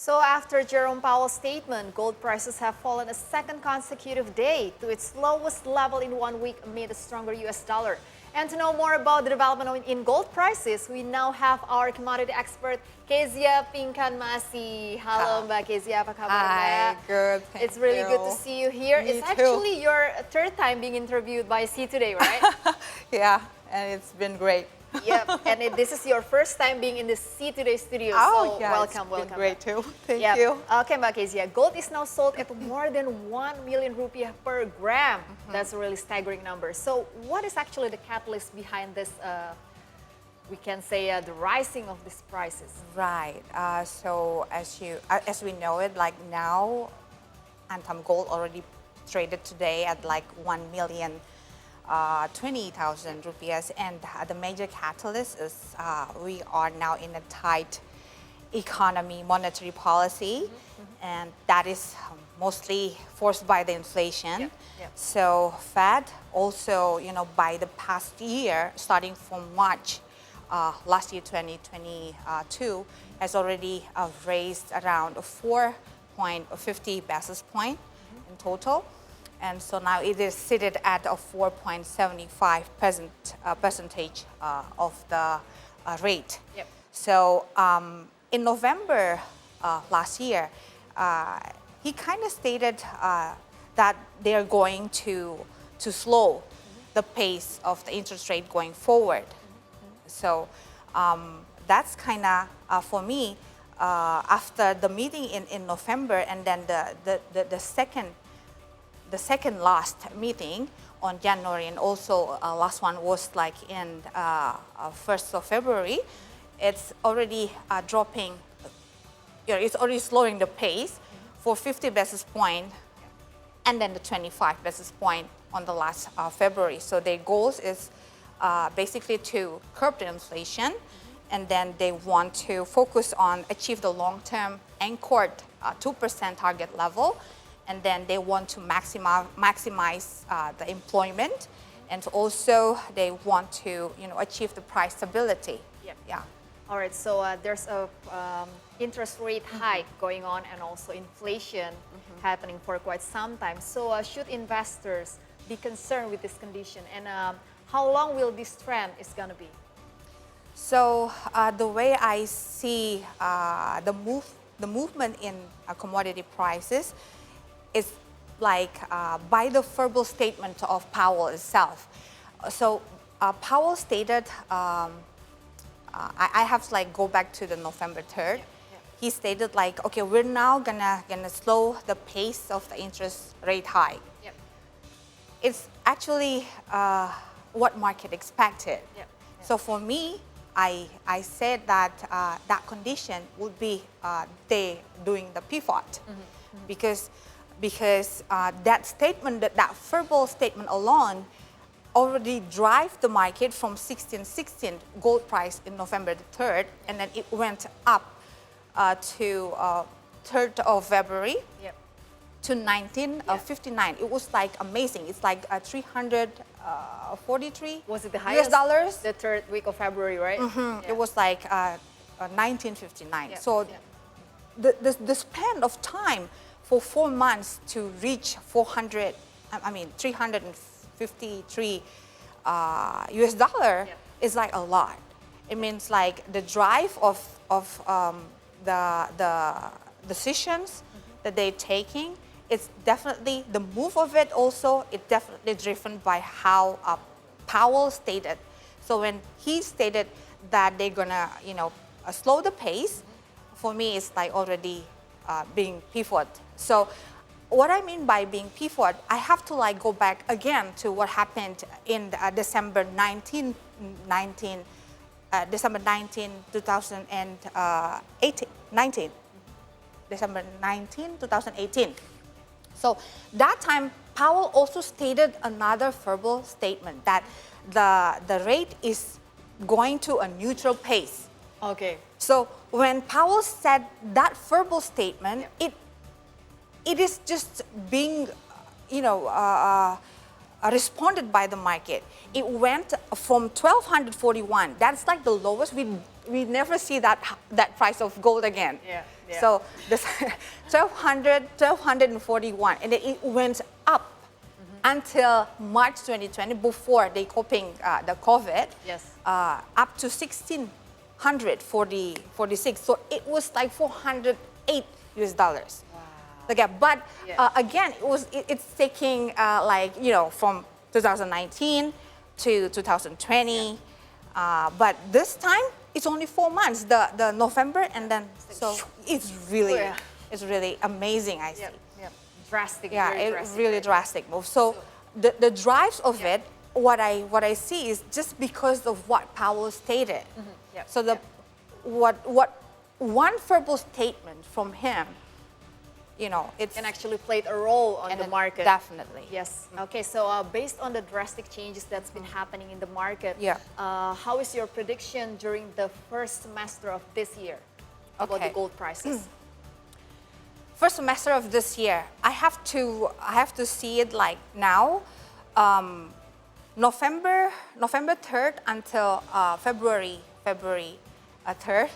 So after Jerome Powell's statement, gold prices have fallen a second consecutive day to its lowest level in 1 week amid a stronger US dollar. And to know more about the development in gold prices, we now have our commodity expert, Kezia, Pingkan, Massie. Hello, Mbak Kezia, apa kabar, Mbak? Hi, good, thank It's really you. good to see you here. Me It's too. actually your third time being interviewed by C Today, right? Yeah, and it's been great. Yep, and this is your first time being in the C Today studio, Oh, so yeah, welcome, it's welcome. been great too. Thank Yep. you. Okay, Mbak Kezia, gold is now sold at more than 1 million rupiah per gram. That's a really staggering number. So what is actually the catalyst behind this, we can say, the rising of these prices? Right. So as we know it, like now, Antam Gold already traded today at like 1,020,000 rupees, and the major catalyst is we are now in a tight economy, monetary policy, and that is mostly forced by the inflation. Yep, yep. So Fed also, by the past year, starting from March last year, 2022, has already raised around 4.50 basis point in total. And so now it is seated at a 4.75 percentage of the rate. Yep. So in November last year, he kind of stated that they're going to slow the pace of the interest rate going forward. So that's kind of, for me, after the meeting in November, and then the second last meeting on January, and also last one was like in 1st of February, it's already dropping, it's already slowing the pace for 50 basis point and then the 25 basis point on the last February. So their goals is basically to curb the inflation, and then they want to focus on achieve the long-term anchored 2% target level. And then they want to maximize the employment, and also they want to achieve the price stability. Yep. Yeah. All right, so there's a interest rate hike going on, and also inflation happening for quite some time. So should investors be concerned with this condition, and how long will this trend is going to be? So the way I see the movement in commodity prices is like by the verbal statement of Powell itself. So Powell stated, I have to like go back to the November 3rd. Yeah. He stated like, okay, we're now gonna slow the pace of the interest rate hike. Yep. It's actually what market expected. Yep. So for me, I said that that condition would be they doing the pivot, because that statement, that verbal statement alone already drive the market from 16.16 gold price in November the 3rd, and then it went up to 3rd of February. Yep. To 1959. It was like amazing. It's like 343 Was it the US highest? dollars. The third week of February, right? Yeah. It was like 1959. Yeah, So yeah. the span of time for 4 months to reach 353 US dollar Yeah. is like a lot. It means like the drive of the decisions that they're taking, it's definitely the move of it also, it's definitely driven by how Powell stated. So when he stated that they're gonna, slow the pace, for me it's like already being pivot. So what I mean by being pivot, I have to like go back again to what happened in December 19, 2018. December 19, 2018. So that time, Powell also stated another verbal statement that the rate is going to a neutral pace. Okay. So when Powell said that verbal statement, it is just being, responded by the market. It went from 1,241. That's like the lowest. We never see that price of gold again. Yeah. Yeah. So this 1241, and then it went up until March 2020 before they coping the COVID. Yes. Up to 1646. So it was like 408 US dollars. Wow. Okay, but Yeah. again, it's taking from 2019 to 2020. But this time it's only 4 months, the November, and then so it's really Yeah. it's really amazing. I see. Yep. Yep. Drastic. Yeah, very it drastic, really right? drastic move. So the drives of it, what I see is just because of what Powell stated. Yep. So what one verbal statement from him, it's Can actually play a role on the market. Definitely. Yes. Okay. So based on the drastic changes that's been happening in the market, Yeah. How is your prediction during the first semester of this year about the Okay. gold prices? First semester of this year, I have to see it like now, November 3rd until February 3rd.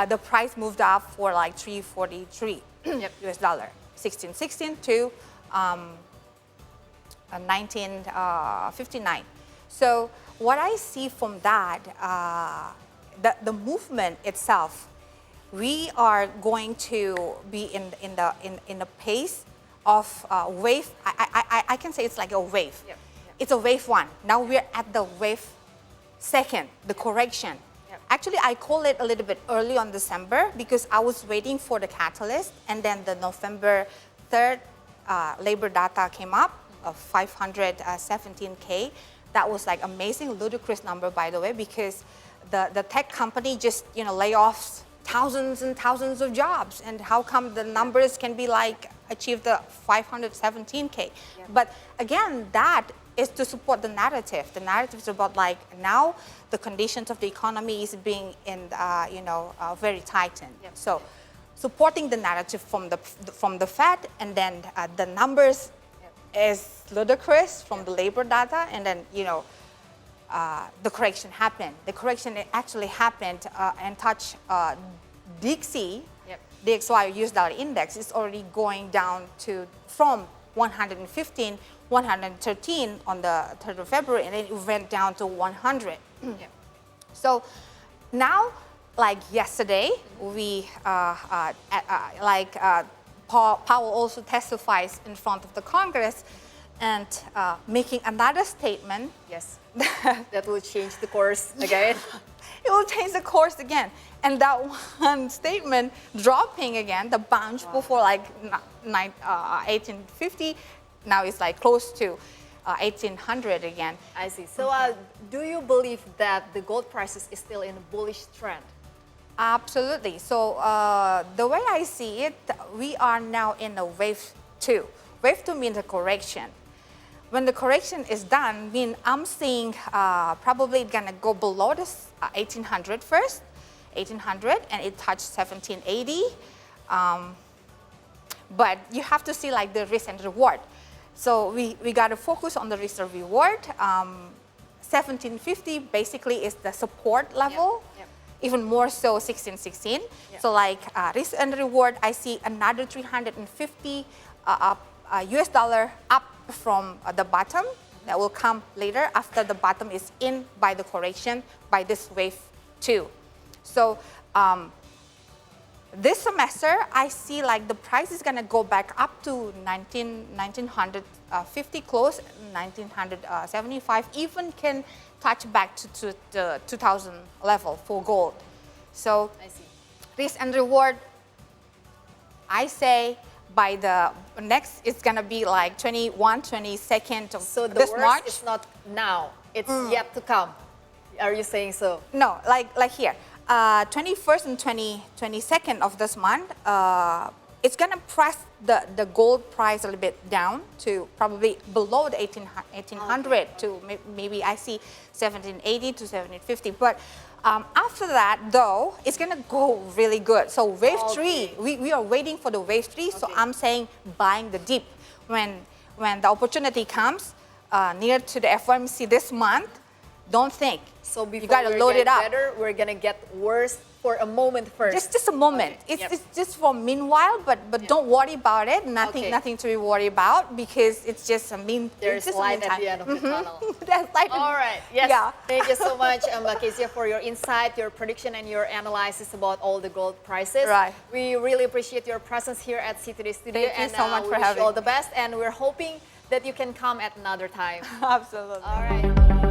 The price moved up for like 343 Yep. US dollar, 1616 to 1959. So what I see from that, the movement itself, we are going to be in the pace of wave. I can say it's like a wave. Yep. It's a wave one. Now we're at the wave second, the correction. Yep. Actually, I call it a little bit early on December because I was waiting for the catalyst, and then the November 3rd labor data came up of 517K. That was like amazing, ludicrous number, by the way, because the tech company just lay off thousands and thousands of jobs, and how come the numbers can be like achieve the 517K? But again, that is to support the narrative. The narrative is about like now the conditions of the economy is being very tightened. So supporting the narrative from the Fed, and then the numbers is ludicrous from the labor data, and then the correction happened. The correction actually happened and touched DXY, DXY US dollar index is already going down from 115, 113 on the 3rd of February, and then it went down to 100. So now, like yesterday, we Powell also testifies in front of the Congress and making another statement. Yes. That will change the course again. It will change the course again. And that one statement dropping again, the bounce before like 1850, now it's like close to 1800 again. I see. So do you believe that the gold prices is still in a bullish trend? Absolutely. So the way I see it, we are now in a wave two. Wave two means a correction. When the correction is done, I'm seeing probably it's gonna go below this 1800 first, 1800, and it touched 1780. But you have to see like the risk and reward. So we gotta focus on the risk and reward. 1750 basically is the support level. Even more so 1616. So like risk and reward, I see another 350 US dollar up from the bottom. That will come later after the bottom is in by the correction by this wave two. So this semester, I see like the price is gonna go back up to 1950 close, 1975, even can touch back to the 2000 level for gold. So I see. risk and reward, I say by the next, it's gonna be like 22nd of So the this worst March. is not now, it's yet to come. Are you saying so? No, like here, 21st and 22nd of this month, it's gonna press the gold price a little bit down to probably below the 1800 to maybe I see 1780 to 1750. But after that, though, it's gonna go really good. So wave three, we are waiting for the wave three. So I'm saying buying the dip when the opportunity comes near to the FOMC this month. Don't think. So before you gotta we're load it getting up. better, we're gonna get worse for a moment first. Just a moment. Okay. Yep. It's just for meanwhile, but don't worry about it. Okay. Nothing to be worried about because it's just a There's just light a at the end of the tunnel. There's light. All right. Yes. Yeah. Thank you so much, Kezia, for your insight, your prediction, and your analysis about all the gold prices. Right. We really appreciate your presence here at C2D Studio. Thank you and so much we for wish having you all the me. best, and we're hoping that you can come at another time. Absolutely. All right.